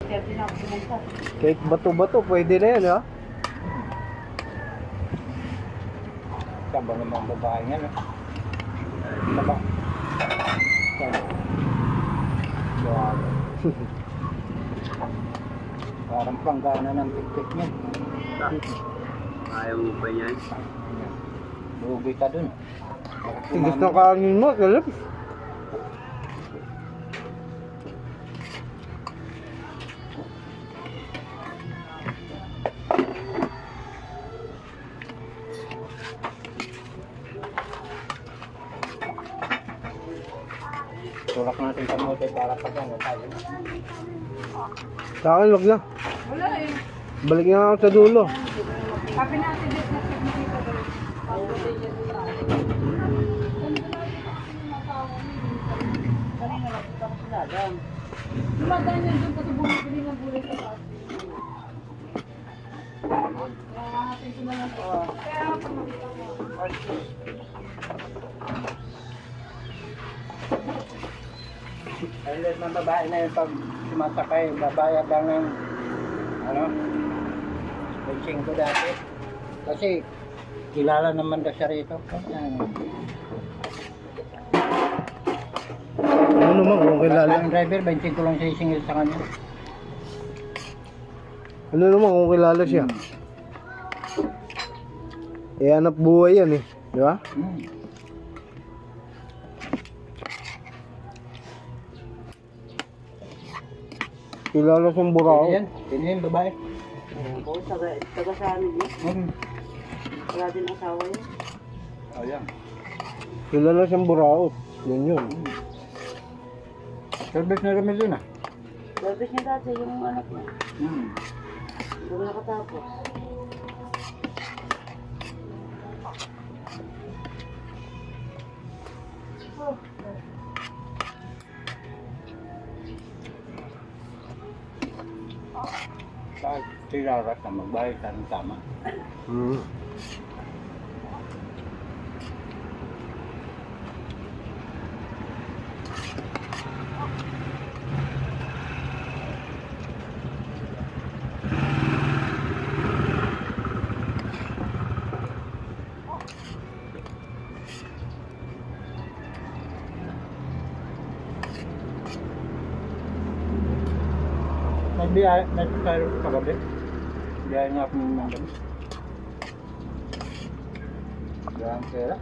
Kahit bato-bato, pwede na yan, ha? Saba naman babae nga, no? Saba. Saba. Grabe. Parang panggana ng tiktik niya. Ayaw mo ba yan? Lugi ka dun. Tigas na kanin mo, Caleb. Tulak natin sa mote para pag ano tayo. Sa akin, wag na. Wala eh. Balik nga ako sa dulo. Sabi natin dito na check makita ko. Kanina nakita ko sila dyan. Dumadaan yan doon kasi bumibili ng gulay sa taas. Kaya hahatin ko na lang po. Kaya ako makita mo. Ay, lahat ng babae na yun pag sumasakay, babayad lang ng ano, 25 dati. Kasi kilala naman daw siya rito. Ano naman kung kilala? Ang driver, 25 lang siya isingil sa kanya. Ano naman kung kilala siya? Eh, hanap buhay yan, eh. Di ba? Kilala siyang burao. Yan, yan babae. Oo, taga sa amin yun. Wala din asawa yun. Ayan. Kilala siyang burao. Yan yun. Service na rin yun ah. Service niya dati yung anak niya. Hmm. Doon nakatapos. Sa tirarat na magbayad ka ng tama. Hmm. Nagbiyaya, tayo kagabi. Biyaya nga po ng gabi. Biyaya ang pera.